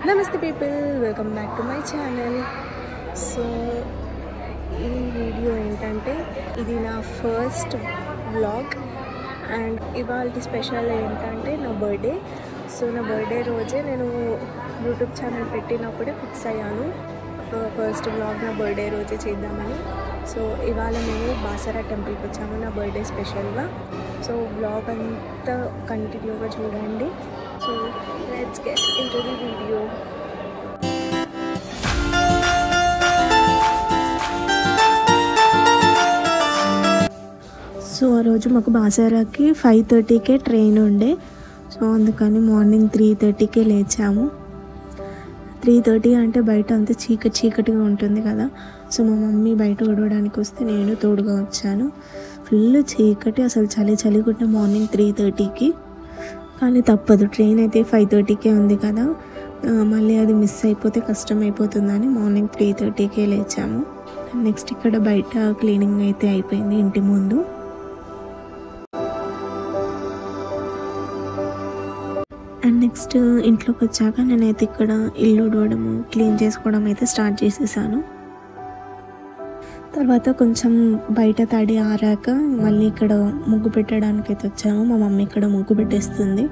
నమస్తే people, welcome back to my channel. So ఈ video ఏంటంటే ఇది నా ఫస్ట్ వ్లాగ్ అండ్ ఇవాళ స్పెషల్ ఏంటంటే నా బర్త్డే. సో నా బర్త్డే రోజే నేను యూట్యూబ్ ఛానల్ పెట్టినప్పుడే ఫిక్స్ అయ్యాను ఫస్ట్ వ్లాగ్ నా బర్త్డే రోజే చేద్దామని. సో ఇవాళ మేము బాసరా టెంపుల్కి వచ్చాము నా బర్త్డే స్పెషల్గా. సో వ్లాగ్ అంతా కంటిన్యూగా చూడండి. So let's get into the video. So ఆ రోజు మాకు బాసరాకి 5:30కే ట్రైన్ ఉండే. సో అందుకని మార్నింగ్ 3:30కే లేచాము. 3:30 అంటే బయట అంతా చీకటిగా ఉంటుంది కదా. సో మా మమ్మీ బయట ఓడవడానికి వస్తే నేను తోడుగా వచ్చాను. ఫుల్ చీకటి, అసలు చలి కొట్టిన మార్నింగ్ 3:30కి. కానీ తప్పదు, ట్రైన్ అయితే 5:30కే ఉంది కదా, మళ్ళీ అది మిస్ అయిపోతే కష్టం అయిపోతుందని మార్నింగ్ 3:30కే లేచాము. నెక్స్ట్ ఇక్కడ బయట క్లీనింగ్ అయితే అయిపోయింది ఇంటి ముందు. అండ్ నెక్స్ట్ ఇంట్లోకి వచ్చాక నేనైతే ఇక్కడ ఇల్లు ఉడవడము క్లీన్ చేసుకోవడం అయితే స్టార్ట్ చేసేసాను. తర్వాత కొంచెం బయట తడి ఆరాక మళ్ళీ ఇక్కడ ముగ్గు పెట్టడానికి అయితే వచ్చాము. మా మమ్మీ ఇక్కడ ముగ్గు పెట్టేస్తుంది.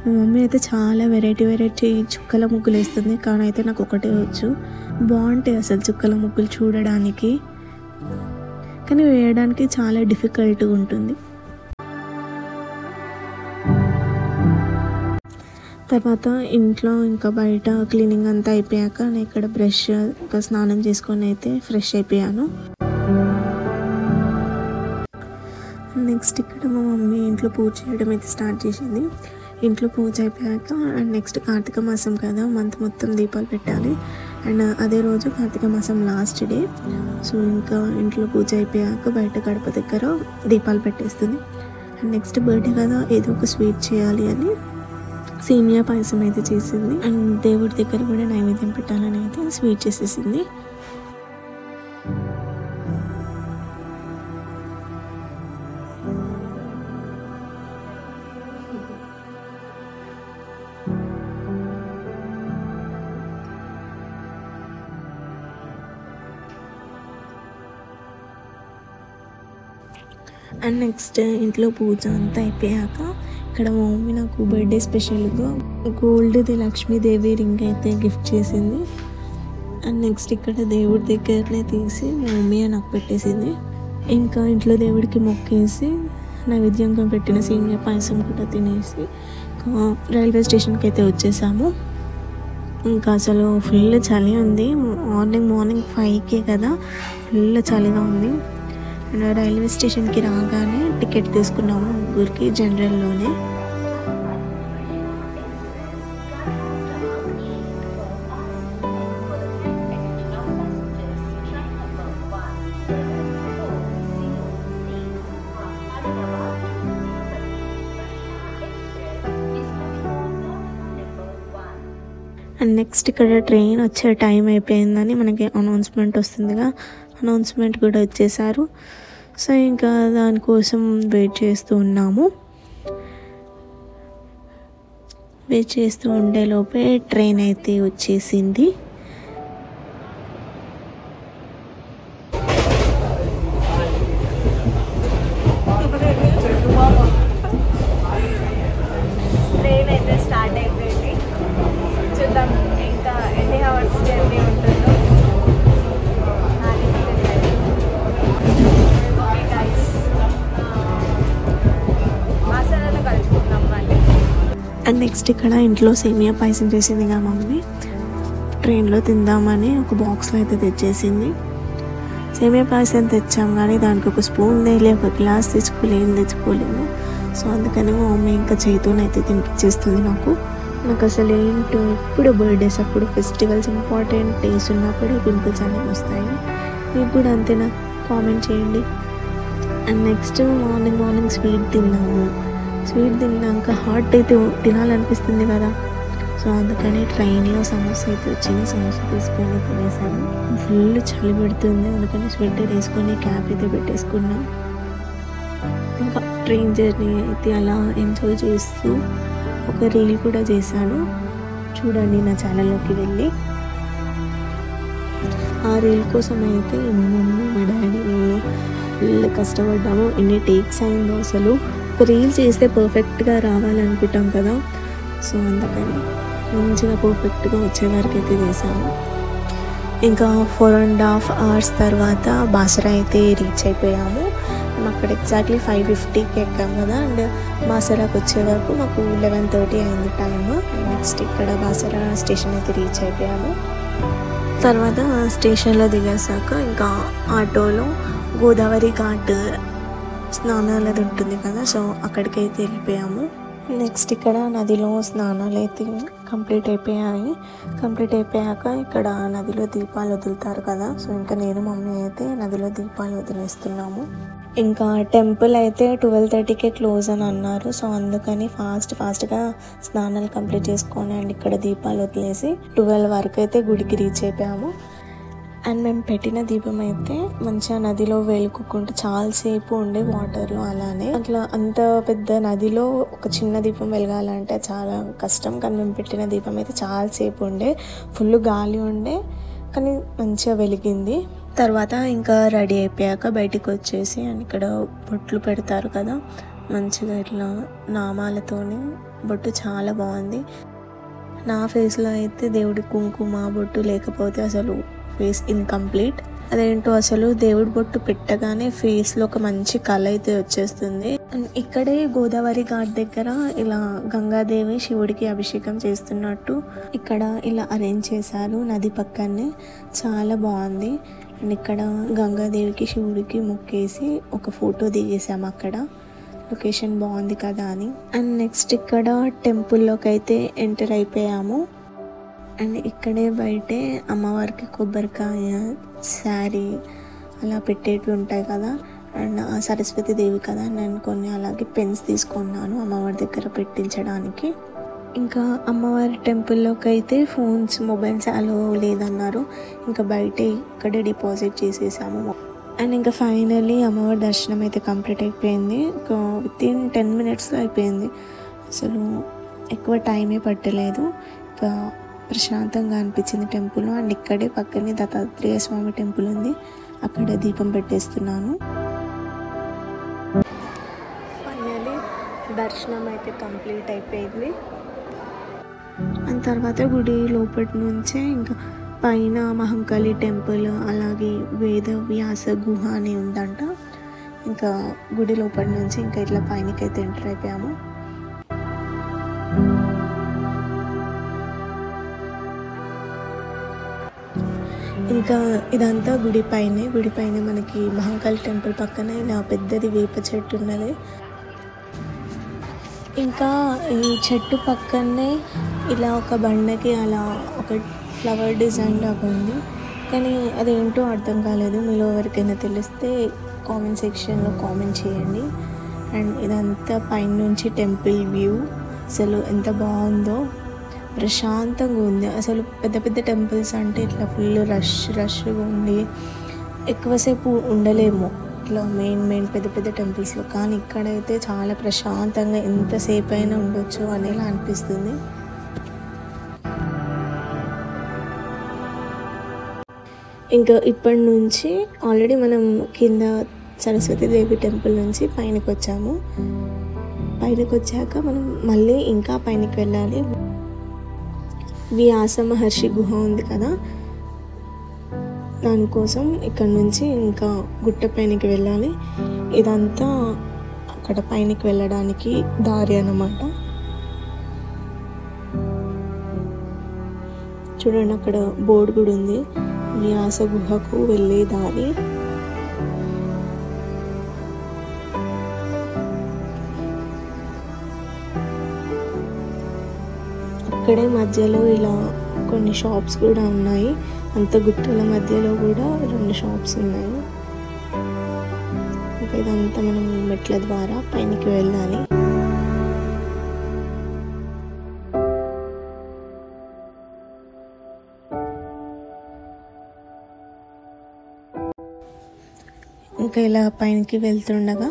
మా మమ్మీ అయితే చాలా వెరైటీ చుక్కల ముగ్గులు వేస్తుంది, కానీ అయితే నాకు ఒకటే వచ్చు. బాగుంటాయి అసలు చుక్కల ముగ్గులు చూడడానికి, కానీ వేయడానికి చాలా డిఫికల్ట్గా ఉంటుంది. తర్వాత ఇంట్లో ఇంకా బయట క్లీనింగ్ అంతా అయిపోయాక నేను ఇక్కడ బ్రష్ ఇంకా స్నానం చేసుకొని అయితే ఫ్రెష్ అయిపోయాను. నెక్స్ట్ ఇక్కడ మా మమ్మీ ఇంట్లో పూజ చేయడం అయితే స్టార్ట్ చేసింది. ఇంట్లో పూజ అయిపోయాక అండ్ నెక్స్ట్ కార్తీక మాసం కదా, మంత్ మొత్తం దీపాలు పెట్టాలి. అండ్ అదే రోజు కార్తీక మాసం లాస్ట్ డే. సో ఇంకా ఇంట్లో పూజ అయిపోయాక బయట గడప దగ్గర దీపాలు పెట్టేస్తుంది. అండ్ నెక్స్ట్ బర్త్డే కదా, ఏదో ఒక స్వీట్ చేయాలి అని సేమియా పాయసం అయితే చేసింది. అండ్ దేవుడి దగ్గర కూడా నైవేద్యం పెట్టాలని అయితే స్వీట్ చేసేసింది. అండ్ నెక్స్ట్ ఇంట్లో పూజ అంతా అయిపోయాక ఇక్కడ మా మమ్మీ నాకు బర్త్డే స్పెషల్గా గోల్డ్ది లక్ష్మీదేవి రింగ్ అయితే గిఫ్ట్ చేసింది. అండ్ నెక్స్ట్ ఇక్కడ దేవుడి దగ్గరనే తీసి మా మమ్మీ నాకు పెట్టేసింది. ఇంకా ఇంట్లో దేవుడికి మొక్కేసి నైవేద్యంగా పెట్టిన సేమియా పాయసం కూడా తినేసి రైల్వే స్టేషన్కి అయితే వచ్చేసాము. ఇంకా అసలు ఫుల్ చలి ఉంది. మార్నింగ్ 5కే కదా, ఫుల్ చలిగా ఉంది. అండ్ రైల్వే స్టేషన్కి రాగానే టికెట్ తీసుకున్నాము ముగ్గురికి జనరల్లోనే. అండ్ నెక్స్ట్ ఇక్కడ ట్రైన్ వచ్చే టైం అయిపోయిందని మనకి అనౌన్స్మెంట్ వస్తుందిగా, అనౌన్స్మెంట్ కూడా వచ్చేసారు. సో ఇంకా దానికోసం వెయిట్ చేస్తూ ఉన్నాము. వెయిట్ చేస్తూ ఉండే లోపే ట్రైన్ అయితే వచ్చేసింది. ట్రైన్ అయితే స్టార్ట్ అయిపోయింది. చూద్దాం ఇంకా ఎన్ని అవర్స్ జర్నీ ఉంటుందో. అండ్ నెక్స్ట్ ఇక్కడ ఇంట్లో సేమియా పాయసం చేసిందిగా మమ్మీ, ట్రైన్లో తిందామని ఒక బాక్స్లో అయితే తెచ్చేసింది. సేమియా పాయసం తెచ్చాము కానీ దానికి ఒక స్పూన్ తేలి ఒక గ్లాస్ తెచ్చుకోలేము. సో అందుకని మా మమ్మీ ఇంకా చేతోనైతే తినిపించేస్తుంది నాకు అసలు ఏంటో ఇప్పుడు బర్త్డేస్ అప్పుడు ఫెస్టివల్స్ ఇంపార్టెంట్ డేస్ ఉన్నప్పుడు పింపుల్స్ అనేవి వస్తాయి. మీకు కూడా అంతేనా? కామెంట్ చేయండి. అండ్ నెక్స్ట్ మార్నింగ్ స్వీట్ తిన్నాము. స్వీట్ తిన్నాక హాట్ అయితే తినాలనిపిస్తుంది కదా. సో అందుకని ట్రైన్లో సమోసా అయితే వచ్చింది, సమోసా తీసుకొని తినేసాను. ఫుల్ చలి పెడుతుంది, అందుకని స్వెటర్ వేసుకొని క్యాప్ అయితే పెట్టేసుకున్నాం. ఇంకా ట్రైన్ జర్నీ అయితే అలా ఎంజాయ్ చేస్తూ ఒక రీల్ కూడా చేశాను, చూడండి నా ఛానల్లోకి వెళ్ళి. ఆ రీల్ కోసం అయితే మా డాడీ నేను ఫుల్ కష్టపడ్డాము. ఎన్ని టేక్స్ అయిందో అసలు. ఒక రీల్ చేస్తే పర్ఫెక్ట్గా రావాలనుకుంటాం కదా, సో అందుకని మంచిగా పర్ఫెక్ట్గా వచ్చే వరకు అయితే చేసాము. ఇంకా 4.5 hours తర్వాత బాసరా అయితే రీచ్ అయిపోయాము. మేము అక్కడ ఎగ్జాక్ట్లీ 5:50కి ఎక్కాము కదా, అండ్ బాసరాకి వచ్చే వరకు మాకు 11:30 అయింది టైమ్. నెక్స్ట్ ఇక్కడ బాసరా స్టేషన్ అయితే రీచ్ అయిపోయాము. తర్వాత స్టేషన్లో దిగేసాక ఇంకా ఆటోలో గోదావరి ఘాట్ స్నానాలది ఉంటుంది కదా, సో అక్కడికైతే వెళ్ళిపోయాము. నెక్స్ట్ ఇక్కడ నదిలో స్నానాలు అయితే కంప్లీట్ అయిపోయాయి. కంప్లీట్ అయిపోయాక ఇక్కడ నదిలో దీపాలు వదులుతారు కదా, సో ఇంకా నేను మమ్మీ అయితే నదిలో దీపాలు వదిలేస్తున్నాము. ఇంకా టెంపుల్ అయితే 12:30కే క్లోజ్ అని అన్నారు, సో అందుకని ఫాస్ట్గా స్నానాలు కంప్లీట్ చేసుకొని అండ్ ఇక్కడ దీపాలు వదిలేసి 12 వరకు అయితే గుడికి రీచ్ అయిపోయాము. అండ్ మేము పెట్టిన దీపం అయితే మంచిగా నదిలో వెలుగుకుంటూ చాలాసేపు ఉండే వాటర్లో. అలానే అట్లా అంత పెద్ద నదిలో ఒక చిన్న దీపం వెలగాలంటే చాలా కష్టం, కానీ మేము పెట్టిన దీపం అయితే చాలాసేపు ఉండే, ఫుల్ గాలి ఉండే, కానీ మంచిగా వెలిగింది. తర్వాత ఇంకా రెడీ అయిపోయాక బయటికి వచ్చేసి అండ్ ఇక్కడ బొట్లు పెడతారు కదా, మంచిగా ఇట్లా నామాలతోని బొట్టు చాలా బాగుంది. నా ఫేస్లో అయితే దేవుడి కుంకుమ బొట్టు లేకపోతే అసలు ఫేస్ ఇన్కంప్లీట్. అదేంటో అసలు దేవుడి బొట్టు పెట్టగానే ఫేస్లో ఒక మంచి కళ అయితే వచ్చేస్తుంది. అండ్ ఇక్కడే గోదావరి ఘాట్ దగ్గర ఇలా గంగాదేవి శివుడికి అభిషేకం చేస్తున్నట్టు ఇక్కడ ఇలా అరేంజ్ చేశారు నది పక్కనే, చాలా బాగుంది. అండ్ ఇక్కడ గంగాదేవికి శివుడికి మొక్కేసి ఒక ఫోటో దిగేసాము అక్కడ, లొకేషన్ బాగుంది కదా అని. అండ్ నెక్స్ట్ ఇక్కడ టెంపుల్లోకి అయితే ఎంటర్ అయిపోయాము. అండ్ ఇక్కడే బయటే అమ్మవారికి కొబ్బరికాయ, శారీ అలా పెట్టేటివి ఉంటాయి కదా, అండ్ సరస్వతి దేవి కదా, నేను కొన్ని అలాగే పెన్స్ తీసుకున్నాను అమ్మవారి దగ్గర పెట్టించడానికి. ఇంకా అమ్మవారి టెంపుల్లోకి అయితే ఫోన్స్, మొబైల్స్ అలో లేదన్నారు, ఇంకా బయటే ఇక్కడే డిపాజిట్ చేసేసాము. అండ్ ఇంకా ఫైనల్లీ అమ్మవారి దర్శనం అయితే కంప్లీట్ అయిపోయింది. వితిన్ 10 minutesలో అయిపోయింది, అసలు ఎక్కువ టైమే పట్టలేదు. ఇంకా ప్రశాంతంగా అనిపించింది టెంపుల్. అండ్ ఇక్కడే పక్కనే దత్తాత్రేయ స్వామి టెంపుల్ ఉంది, అక్కడ దీపం పెట్టేస్తున్నాను. ఫైనల్లీ దర్శనం అయితే కంప్లీట్ అయిపోయింది. అండ్ తర్వాత గుడి లోపటి నుంచే ఇంకా పైన మహంకాళి టెంపుల్, అలాగే వేద వ్యాస గుహ అని ఉందంట. ఇంకా గుడి లోపటి నుంచి ఇంకా ఇట్లా పైనకైతే ఎంటర్ అయిపోయాము. ఇంకా ఇదంతా గుడి పైనే మనకి మహంకాళి టెంపుల్ పక్కన ఇలా పెద్దది వేప చెట్టు ఉన్నది. ఇంకా ఈ చెట్టు పక్కనే ఇలా ఒక బండకి అలా ఒక ఫ్లవర్ డిజైన్ లాగా ఉంది, కానీ అదేంటో అర్థం కాలేదు. మీలో ఎవరికైనా తెలిస్తే కామెంట్ సెక్షన్లో కామెంట్ చేయండి. అండ్ ఇదంతా పైన నుంచి టెంపుల్ వ్యూ అసలు ఎంత బాగుందో, ప్రశాంతంగా ఉంది. అసలు పెద్ద టెంపుల్స్ అంటే ఇట్లా ఫుల్ రష్గా ఉండి ఎక్కువసేపు ఉండలేము ఇట్లా మెయిన్ పెద్ద టెంపుల్స్లో, కానీ ఇక్కడైతే చాలా ప్రశాంతంగా ఎంతసేపు అయినా ఉండొచ్చు అనేలా అనిపిస్తుంది. ఇంకా ఇప్పటి నుంచి ఆల్రెడీ మనం కింద సరస్వతి దేవి టెంపుల్ నుంచి పైనకి వచ్చాము. పైనకి వచ్చాక మనం మళ్ళీ ఇంకా పైనకి వెళ్ళాలి. వ్యాస మహర్షి గుహ ఉంది కదా, దానికోసం ఇక్కడ నుంచి ఇంకా గుట్ట పైనకి వెళ్ళాలి. ఇదంతా అక్కడ పైనకి వెళ్ళడానికి దారి అన్నమాట. చూడండి అక్కడ బోర్డు కూడా ఉంది, వ్యాస గుహకు వెళ్ళే దారి. ఇక్కడే మధ్యలో ఇలా కొన్ని షాప్స్ కూడా ఉన్నాయి, అంత గుట్టల మధ్యలో కూడా 2 షాప్స్ ఉన్నాయి. ఇంకా ఇదంతా మనం మెట్ల ద్వారా పైనకి వెళ్ళాలి. ఇంకా ఇలా పైనకి వెళ్తుండగా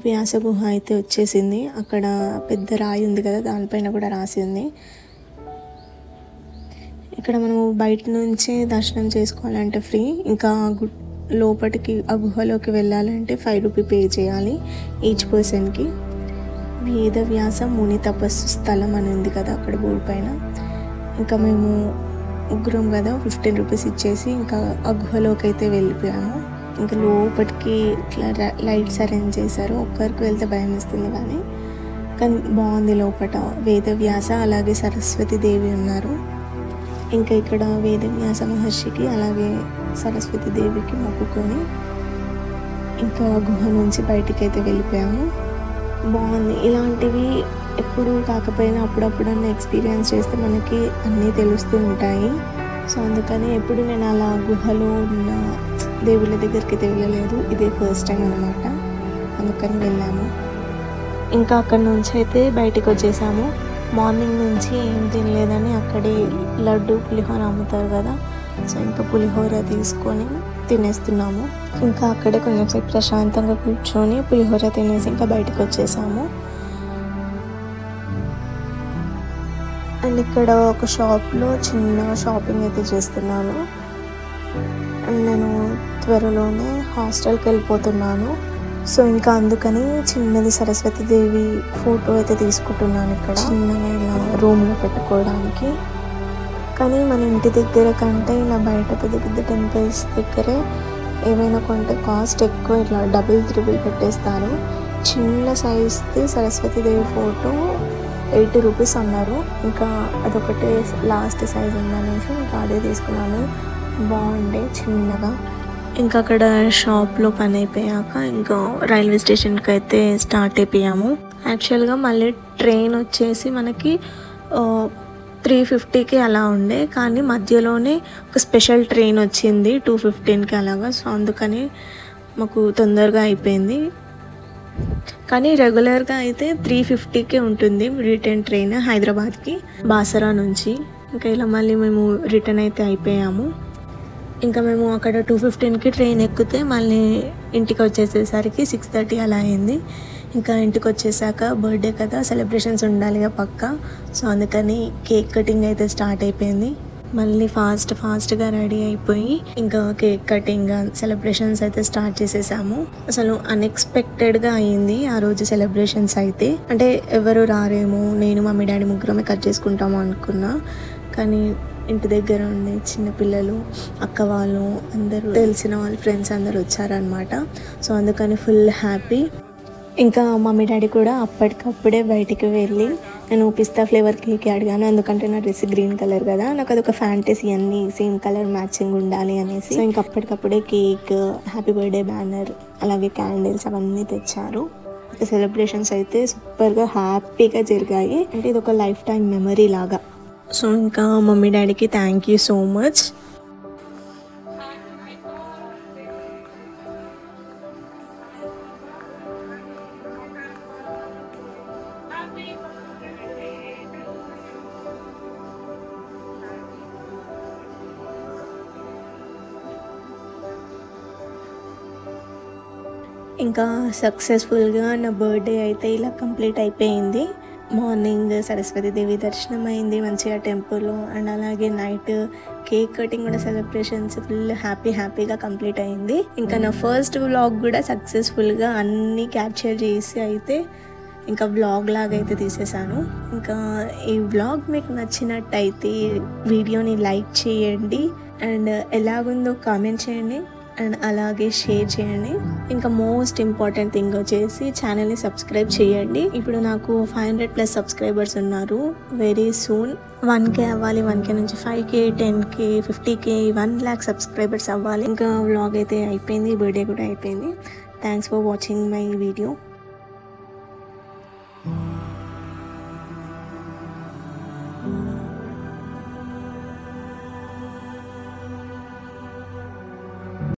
వ్యాస గుహ అయితే వచ్చేసింది. అక్కడ పెద్ద రాయి ఉంది కదా, దానిపైన కూడా రాసి ఉంది ఇక్కడ మనము బయట నుంచే దర్శనం చేసుకోవాలంటే ఫ్రీ, ఇంకా లోపలికి ఆ గుహలోకి వెళ్ళాలంటే 5 రూపీ పే చేయాలి ఈచ్ పర్సన్కి. వేదవ్యాస ముని తపస్సు స్థలం అని ఉంది కదా అక్కడ బోర్డు పైన. ఇంకా మేము ముగ్గురం కదా 15 రూపీస్ ఇచ్చేసి ఇంకా ఆ గుహలోకి అయితే వెళ్ళిపోయాము. ఇంకా లోపలికి ఇట్లా లైట్స్ అరేంజ్ చేశారు. ఒక్కరికి వెళ్తే భయం వేస్తుంది కానీ బాగుంది. లోపల వేదవ్యాస అలాగే సరస్వతి దేవి ఉన్నారు. ఇంకా ఇక్కడ వేదవ్యాస మహర్షికి అలాగే సరస్వతి దేవికి మొక్కుకొని ఇంకా గుహ నుంచి బయటికి అయితే వెళ్ళిపోయాము. బాగుంది. ఇలాంటివి ఎప్పుడు కాకపోయినా అప్పుడప్పుడన్నా ఎక్స్పీరియన్స్ చేస్తే మనకి అన్నీ తెలుస్తూ ఉంటాయి. సో అందుకని ఎప్పుడు నేను అలా గుహలో ఉన్న దేవుళ్ళ దగ్గరికి అయితే వెళ్ళలేదు, ఇదే ఫస్ట్ టైం అనమాట. అందుకని వెళ్ళాము. ఇంకా అక్కడ నుంచి అయితే బయటికి వచ్చేసాము. మార్నింగ్ నుంచి ఏం తినలేదని అక్కడే లడ్డు పులిహోర అమ్ముతారు కదా, సో ఇంకా పులిహోర తీసుకొని తినేస్తున్నాము. ఇంకా అక్కడే కొంచెం సేపు ప్రశాంతంగా కూర్చొని పులిహోర తినేసి ఇంకా బయటకు వచ్చేసాము. అండ్ ఇక్కడ ఒక షాప్లో చిన్న షాపింగ్ అయితే చేస్తున్నాను. అండ్ నేను త్వరలోనే హాస్టల్కి వెళ్ళిపోతున్నాను. సో ఇంకా అందుకని చిన్నది సరస్వతి దేవి ఫోటో అయితే తీసుకుంటున్నాను ఇక్కడ చిన్నగా ఇలా రూమ్లో పెట్టుకోవడానికి. కానీ మన ఇంటి దగ్గర కంటే ఇలా బయట పెద్ద పెద్ద టెంపుల్స్ దగ్గరే ఏమైనా కొంటే కాస్ట్ ఎక్కువ, ఇట్లా డబుల్ త్రిబుల్ పెట్టేస్తారు. చిన్న సైజ్ది సరస్వతి దేవి ఫోటో 80 రూపీస్ అన్నారు. ఇంకా అదొకటే లాస్ట్ సైజ్ ఉందనేసి ఇంకా అదే తీసుకున్నాను. బాగుండే చిన్నగా. ఇంకా అక్కడ షాప్లో పని అయిపోయాక ఇంకా రైల్వే స్టేషన్కి అయితే స్టార్ట్ అయిపోయాము. యాక్చువల్గా మళ్ళీ ట్రైన్ వచ్చేసి మనకి 3:50కి అలా ఉండే, కానీ మధ్యలోనే ఒక స్పెషల్ ట్రైన్ వచ్చింది 2:15కి అలాగా. సో అందుకని మాకు తొందరగా అయిపోయింది. కానీ రెగ్యులర్గా అయితే 3:50కే ఉంటుంది రిటర్న్ ట్రైన్ హైదరాబాద్కి బాసరా నుంచి. ఇంకా ఇలా మళ్ళీ మేము రిటర్న్ అయితే అయిపోయాము. ఇంకా మేము అక్కడ 2:15కి ట్రైన్ ఎక్కితే మళ్ళీ ఇంటికి వచ్చేసేసరికి 6:30 అలా అయింది. ఇంకా ఇంటికి వచ్చేసాక బర్త్డే కదా, సెలబ్రేషన్స్ ఉండాలిగా పక్కా. సో అందుకని కేక్ కటింగ్ అయితే స్టార్ట్ అయిపోయింది. మళ్ళీ ఫాస్ట్గా రెడీ అయిపోయి ఇంకా కేక్ కటింగ్ సెలబ్రేషన్స్ అయితే స్టార్ట్ చేసేసాము. అసలు అన్ఎక్స్పెక్టెడ్గా అయ్యింది ఆ రోజు సెలబ్రేషన్స్ అయితే. అంటే ఎవరు రారేమో, నేను మమ్మీ డాడీ ముగ్గురమే కట్ చేసుకుంటాము అనుకున్నా. కానీ ఇంటి దగ్గర ఉండే చిన్నపిల్లలు, అక్క వాళ్ళు, అందరూ తెలిసిన వాళ్ళు, ఫ్రెండ్స్ అందరూ వచ్చారనమాట. సో అందుకని ఫుల్ హ్యాపీ. ఇంకా మమ్మీ డాడీ కూడా అప్పటికప్పుడే బయటికి వెళ్ళి నేను పిస్తా ఫ్లేవర్ కేక్ అడిగాను. ఎందుకంటే నా డ్రెస్ గ్రీన్ కలర్ కదా, నాకు అదొక ఫ్యాంటసీ, అన్నీ సేమ్ కలర్ మ్యాచింగ్ ఉండాలి అనేసి. సో ఇంకా అప్పటికప్పుడే కేక్, హ్యాపీ బర్త్డే బ్యానర్, అలాగే క్యాండిల్స్ అవన్నీ తెచ్చారు. సెలబ్రేషన్స్ అయితే సూపర్గా హ్యాపీగా జరిగాయి. అంటే ఇది ఒక లైఫ్ టైం మెమరీ లాగా. సో ఇంకా మమ్మీ డాడీకి థ్యాంక్ యూ సో మచ్. ఇంకా సక్సెస్ఫుల్గా నా బర్త్డే అయితే ఇలా కంప్లీట్ అయిపోయింది. మార్నింగ్ సరస్వతి దేవి దర్శనం అయింది మంచిగా టెంపుల్లో. అండ్ అలాగే నైట్ కేక్ కటింగ్ కూడా సెలబ్రేషన్స్ ఫుల్ హ్యాపీగా కంప్లీట్ అయింది. ఇంకా నా ఫస్ట్ వ్లాగ్ కూడా సక్సెస్ఫుల్గా అన్నీ క్యాప్చర్ చేసి అయితే ఇంకా వ్లాగ్ లాగా అయితే తీసేసాను. ఇంకా ఈ వ్లాగ్ మీకు నచ్చినట్టయితే వీడియోని లైక్ చేయండి అండ్ ఎలాగుందో కామెంట్ చేయండి అండ్ అలాగే షేర్ చేయండి. ఇంకా మోస్ట్ ఇంపార్టెంట్ థింగ్ వచ్చేసి ఛానల్ని సబ్స్క్రైబ్ చేయండి. ఇప్పుడు నాకు 500+ సబ్స్క్రైబర్స్ ఉన్నారు. వెరీ సూన్ 1K అవ్వాలి. 1K నుంచి 5K, 10K, 50K, 1 lakh subscribers అవ్వాలి. ఇంకా వ్లాగ్ అయితే అయిపోయింది, బర్త్డే కూడా అయిపోయింది. Thanks for watching my video.